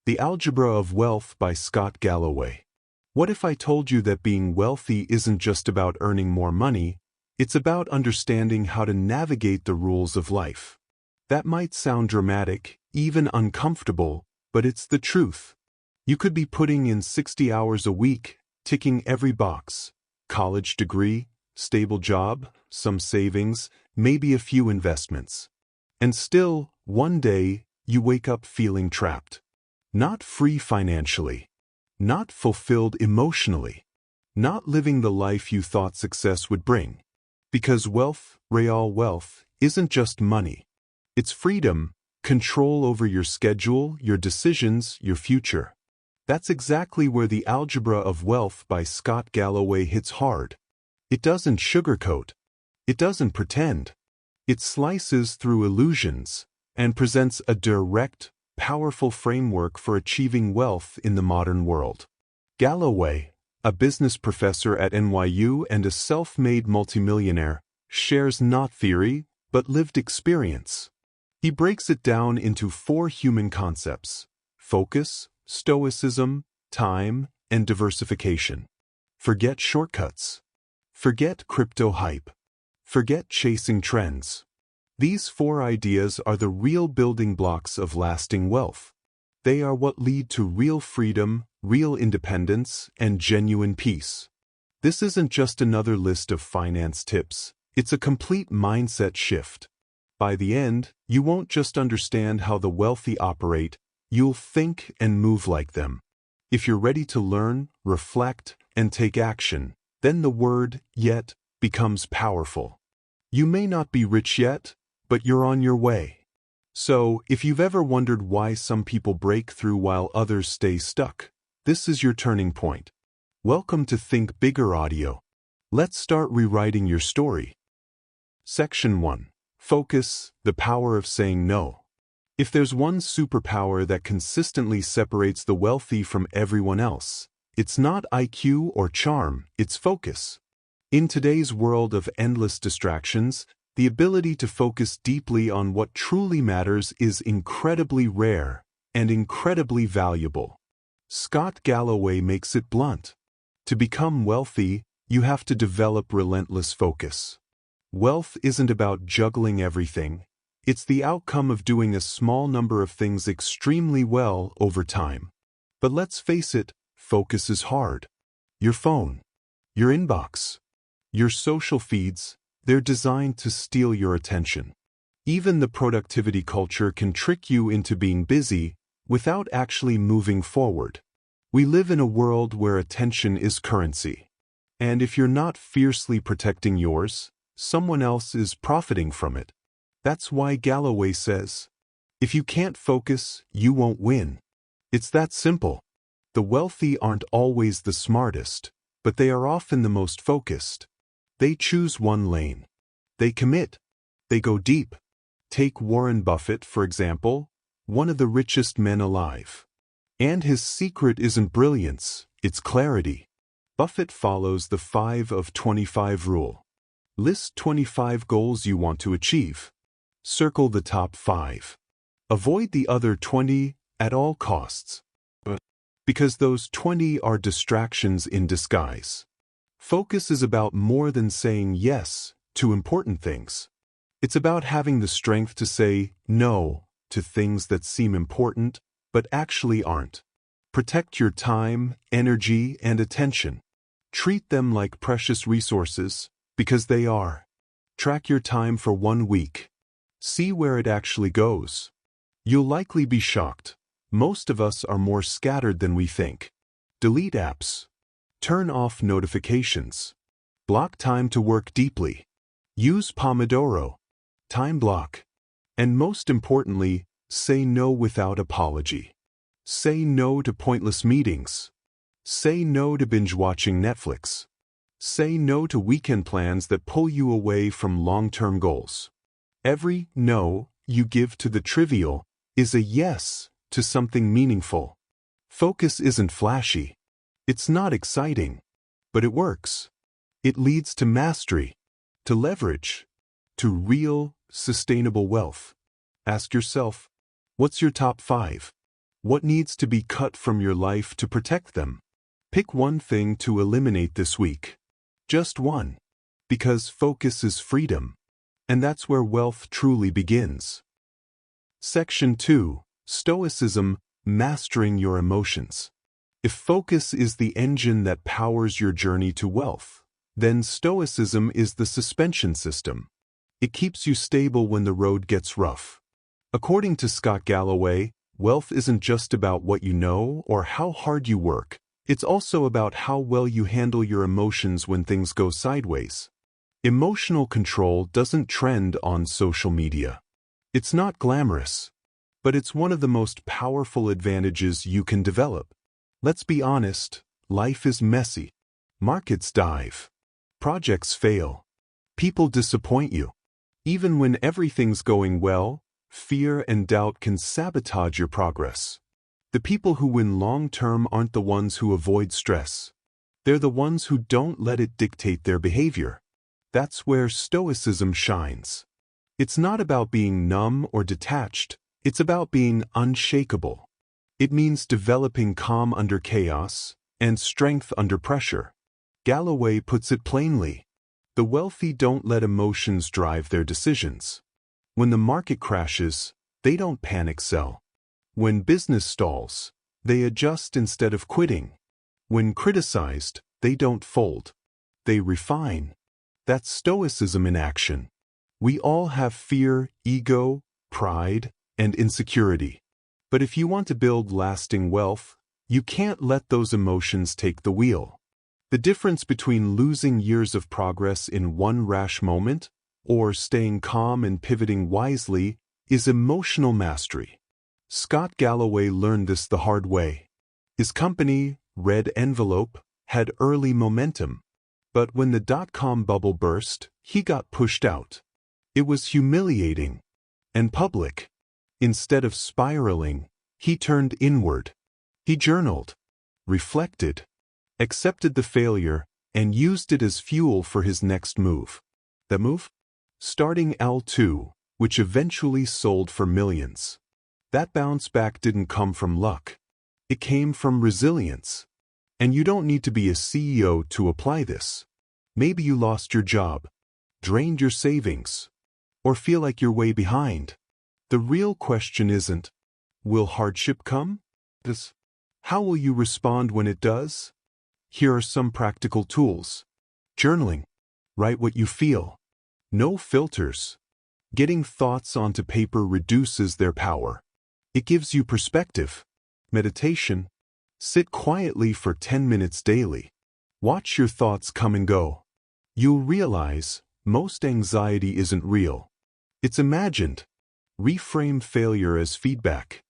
The Algebra of Wealth by Scott Galloway. What if I told you that being wealthy isn't just about earning more money, it's about understanding how to navigate the rules of life? That might sound dramatic, even uncomfortable, but it's the truth. You could be putting in 60 hours a week, ticking every box: college degree, stable job, some savings, maybe a few investments. And still, one day, you wake up feeling trapped. Not free financially. Not fulfilled emotionally. Not living the life you thought success would bring. Because wealth, real wealth, isn't just money. It's freedom, control over your schedule, your decisions, your future. That's exactly where the Algebra of Wealth by Scott Galloway hits hard. It doesn't sugarcoat. It doesn't pretend. It slices through illusions and presents a direct, powerful framework for achieving wealth in the modern world. Galloway, a business professor at NYU and a self-made multimillionaire, shares not theory, but lived experience. He breaks it down into 4 human concepts: focus, stoicism, time, and diversification. Forget shortcuts. Forget crypto hype. Forget chasing trends. These 4 ideas are the real building blocks of lasting wealth. They are what lead to real freedom, real independence, and genuine peace. This isn't just another list of finance tips. It's a complete mindset shift. By the end, you won't just understand how the wealthy operate, you'll think and move like them. If you're ready to learn, reflect, and take action, then the word "yet" becomes powerful. You may not be rich yet, but you're on your way. So, if you've ever wondered why some people break through while others stay stuck, this is your turning point. Welcome to Think Bigger Audio. Let's start rewriting your story. Section 1. Focus, the power of saying no. If there's one superpower that consistently separates the wealthy from everyone else, it's not IQ or charm, it's focus. In today's world of endless distractions, the ability to focus deeply on what truly matters is incredibly rare and incredibly valuable. Scott Galloway makes it blunt. To become wealthy, you have to develop relentless focus. Wealth isn't about juggling everything. It's the outcome of doing a small number of things extremely well over time. But let's face it, focus is hard. Your phone, your inbox, your social feeds, they're designed to steal your attention. Even the productivity culture can trick you into being busy without actually moving forward. We live in a world where attention is currency. And if you're not fiercely protecting yours, someone else is profiting from it. That's why Galloway says, if you can't focus, you won't win. It's that simple. The wealthy aren't always the smartest, but they are often the most focused. They choose one lane. They commit. They go deep. Take Warren Buffett, for example, one of the richest men alive. And his secret isn't brilliance, it's clarity. Buffett follows the 5 of 25 rule. List 25 goals you want to achieve. Circle the top 5. Avoid the other 20 at all costs. Because those 20 are distractions in disguise. Focus is about more than saying yes to important things. It's about having the strength to say no to things that seem important but actually aren't. Protect your time, energy, and attention. Treat them like precious resources, because they are. Track your time for 1 week. See where it actually goes. You'll likely be shocked. Most of us are more scattered than we think. Delete apps. Turn off notifications. Block time to work deeply. Use Pomodoro. Time block. And most importantly, say no without apology. Say no to pointless meetings. Say no to binge-watching Netflix. Say no to weekend plans that pull you away from long-term goals. Every no you give to the trivial is a yes to something meaningful. Focus isn't flashy. It's not exciting. But it works. It leads to mastery, to leverage, to real, sustainable wealth. Ask yourself, what's your top 5? What needs to be cut from your life to protect them? Pick one thing to eliminate this week. Just one. Because focus is freedom. And that's where wealth truly begins. Section 2. Stoicism, mastering your emotions. If focus is the engine that powers your journey to wealth, then Stoicism is the suspension system. It keeps you stable when the road gets rough. According to Scott Galloway, wealth isn't just about what you know or how hard you work. It's also about how well you handle your emotions when things go sideways. Emotional control doesn't trend on social media. It's not glamorous, but it's one of the most powerful advantages you can develop. Let's be honest, life is messy. Markets dive. Projects fail. People disappoint you. Even when everything's going well, fear and doubt can sabotage your progress. The people who win long-term aren't the ones who avoid stress. They're the ones who don't let it dictate their behavior. That's where Stoicism shines. It's not about being numb or detached. It's about being unshakable. It means developing calm under chaos and strength under pressure. Galloway puts it plainly. The wealthy don't let emotions drive their decisions. When the market crashes, they don't panic sell. When business stalls, they adjust instead of quitting. When criticized, they don't fold. They refine. That's Stoicism in action. We all have fear, ego, pride, and insecurity. But if you want to build lasting wealth, you can't let those emotions take the wheel. The difference between losing years of progress in one rash moment or staying calm and pivoting wisely is emotional mastery. Scott Galloway learned this the hard way. His company, Red Envelope, had early momentum. But when the dot-com bubble burst, he got pushed out. It was humiliating and public. Instead of spiraling, he turned inward. He journaled, reflected, accepted the failure, and used it as fuel for his next move. That move? Starting L2, which eventually sold for millions. That bounce back didn't come from luck. It came from resilience. And you don't need to be a CEO to apply this. Maybe you lost your job, drained your savings, or feel like you're way behind. The real question isn't, will hardship come? It's, how will you respond when it does? Here are some practical tools. Journaling. Write what you feel. No filters. Getting thoughts onto paper reduces their power. It gives you perspective. Meditation. Sit quietly for 10 minutes daily. Watch your thoughts come and go. You'll realize most anxiety isn't real. It's imagined. Reframe failure as feedback.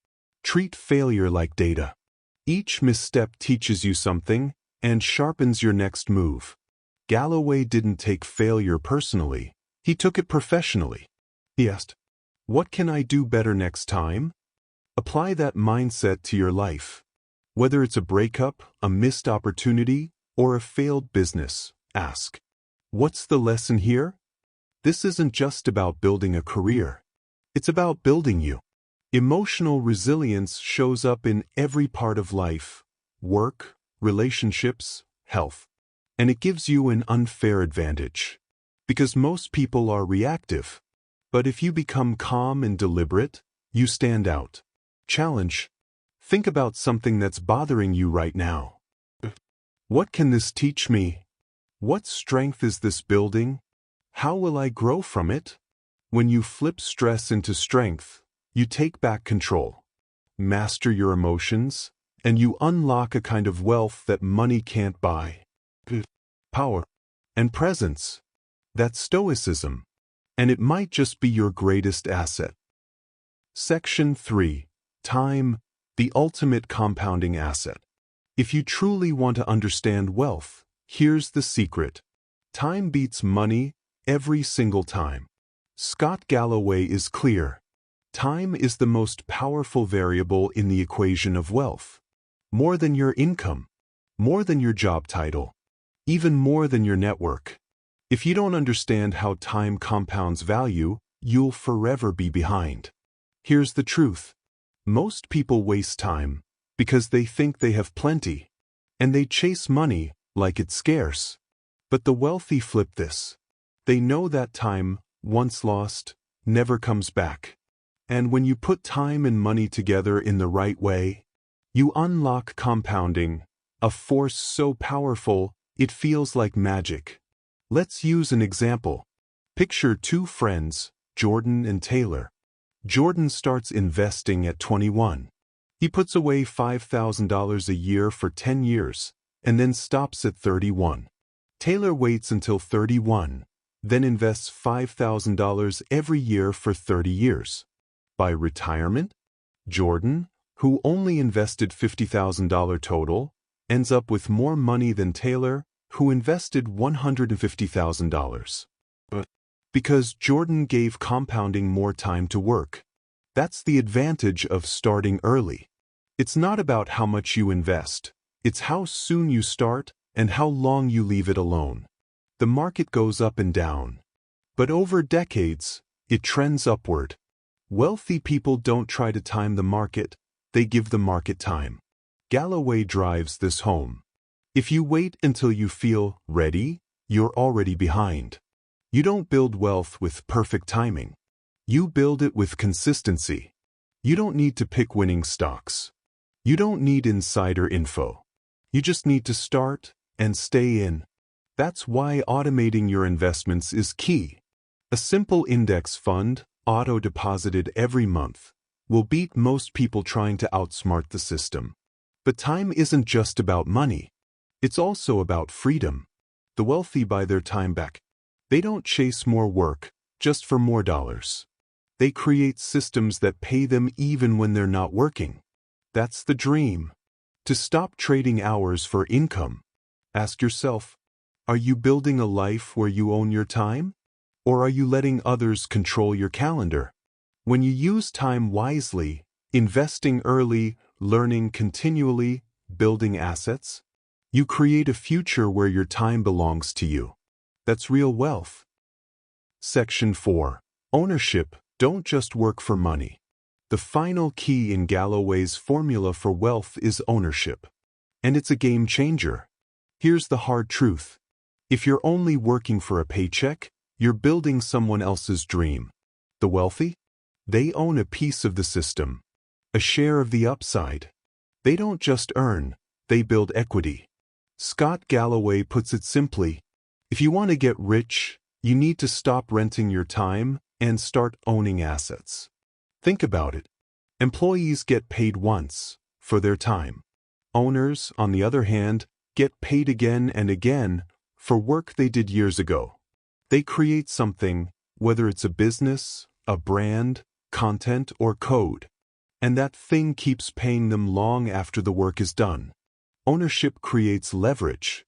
Treat failure like data. Each misstep teaches you something and sharpens your next move. Galloway didn't take failure personally. He took it professionally. He asked, "What can I do better next time?" Apply that mindset to your life. Whether it's a breakup, a missed opportunity, or a failed business, ask, what's the lesson here? This isn't just about building a career. It's about building you. Emotional resilience shows up in every part of life, work, relationships, health. And it gives you an unfair advantage. Because most people are reactive. But if you become calm and deliberate, you stand out. Challenge. Think about something that's bothering you right now. What can this teach me? What strength is this building? How will I grow from it? When you flip stress into strength, you take back control. Master your emotions, and you unlock a kind of wealth that money can't buy. Power and presence. That's Stoicism. And it might just be your greatest asset. Section 3. Time, the ultimate compounding asset. If you truly want to understand wealth, here's the secret. Time beats money every single time. Scott Galloway is clear. Time is the most powerful variable in the equation of wealth. More than your income, more than your job title, even more than your network. If you don't understand how time compounds value, you'll forever be behind. Here's the truth. Most people waste time because they think they have plenty, and they chase money like it's scarce. But the wealthy flip this. They know that time, once lost, never comes back. And when you put time and money together in the right way, you unlock compounding, a force so powerful it feels like magic. Let's use an example. Picture two friends, Jordan and Taylor. Jordan starts investing at 21. He puts away $5,000 a year for 10 years, and then stops at 31. Taylor waits until 31, then invests $5,000 every year for 30 years. By retirement, Jordan, who only invested $50,000 total, ends up with more money than Taylor, who invested $150,000. But because Jordan gave compounding more time to work. That's the advantage of starting early. It's not about how much you invest. It's how soon you start and how long you leave it alone. The market goes up and down, but over decades, it trends upward. Wealthy people don't try to time the market, they give the market time. Galloway drives this home. If you wait until you feel ready, you're already behind. You don't build wealth with perfect timing. You build it with consistency. You don't need to pick winning stocks. You don't need insider info. You just need to start and stay in. That's why automating your investments is key. A simple index fund, auto-deposited every month, will beat most people trying to outsmart the system. But time isn't just about money. It's also about freedom. The wealthy buy their time back. They don't chase more work just for more dollars. They create systems that pay them even when they're not working. That's the dream. To stop trading hours for income. Ask yourself, are you building a life where you own your time? Or are you letting others control your calendar? When you use time wisely, investing early, learning continually, building assets, you create a future where your time belongs to you. That's real wealth. Section 4. Ownership. Don't just work for money. The final key in Galloway's formula for wealth is ownership. And it's a game changer. Here's the hard truth. If you're only working for a paycheck, you're building someone else's dream. The wealthy? They own a piece of the system, a share of the upside. They don't just earn, they build equity. Scott Galloway puts it simply, if you want to get rich, you need to stop renting your time and start owning assets. Think about it. Employees get paid once for their time. Owners, on the other hand, get paid again and again for work they did years ago. They create something, whether it's a business, a brand, content, or code, and that thing keeps paying them long after the work is done. Ownership creates leverage.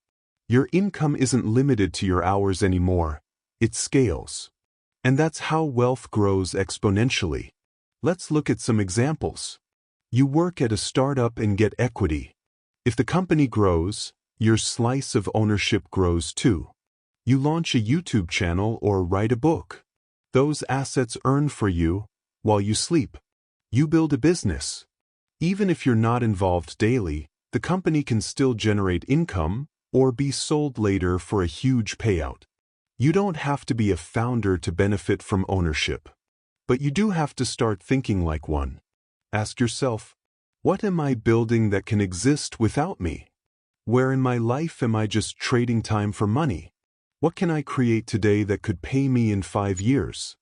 Your income isn't limited to your hours anymore. It scales. And that's how wealth grows exponentially. Let's look at some examples. You work at a startup and get equity. If the company grows, your slice of ownership grows too. You launch a YouTube channel or write a book. Those assets earn for you while you sleep. You build a business. Even if you're not involved daily, the company can still generate income or be sold later for a huge payout. You don't have to be a founder to benefit from ownership. But you do have to start thinking like one. Ask yourself, what am I building that can exist without me? Where in my life am I just trading time for money? What can I create today that could pay me in 5 years?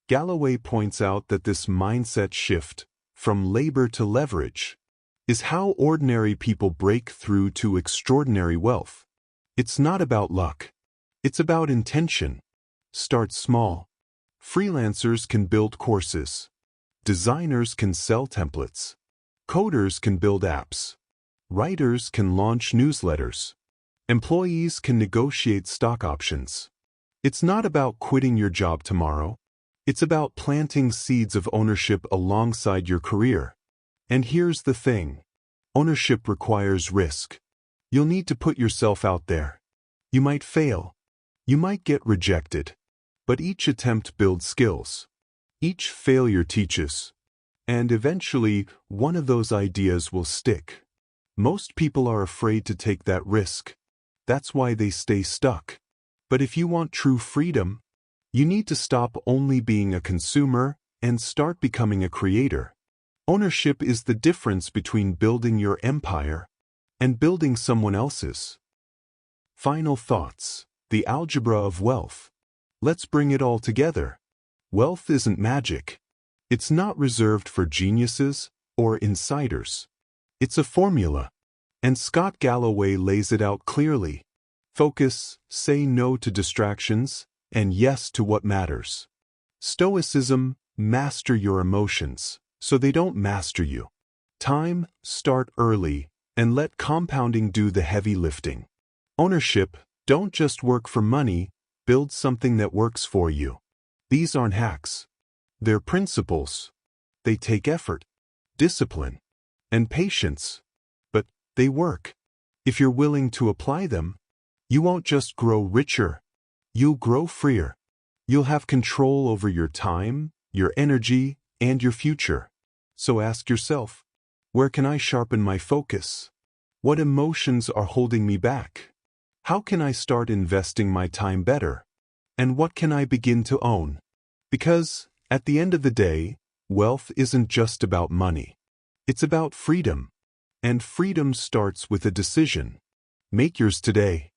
Galloway points out that this mindset shift, from labor to leverage, is how ordinary people break through to extraordinary wealth. It's not about luck. It's about intention. Start small. Freelancers can build courses. Designers can sell templates. Coders can build apps. Writers can launch newsletters. Employees can negotiate stock options. It's not about quitting your job tomorrow. It's about planting seeds of ownership alongside your career. And here's the thing. Ownership requires risk. You'll need to put yourself out there. You might fail. You might get rejected. But each attempt builds skills. Each failure teaches. And eventually, one of those ideas will stick. Most people are afraid to take that risk. That's why they stay stuck. But if you want true freedom, you need to stop only being a consumer and start becoming a creator. Ownership is the difference between building your empire and building someone else's. Final thoughts. The algebra of wealth. Let's bring it all together. Wealth isn't magic. It's not reserved for geniuses or insiders. It's a formula. And Scott Galloway lays it out clearly. Focus, say no to distractions, and yes to what matters. Stoicism, master your emotions, so they don't master you. Time, start early, and let compounding do the heavy lifting. Ownership, don't just work for money, build something that works for you. These aren't hacks. They're principles. They take effort, discipline, and patience. But they work. If you're willing to apply them, you won't just grow richer. You'll grow freer. You'll have control over your time, your energy, and your future. So ask yourself, where can I sharpen my focus? What emotions are holding me back? How can I start investing my time better? And what can I begin to own? Because, at the end of the day, wealth isn't just about money. It's about freedom. And freedom starts with a decision. Make yours today.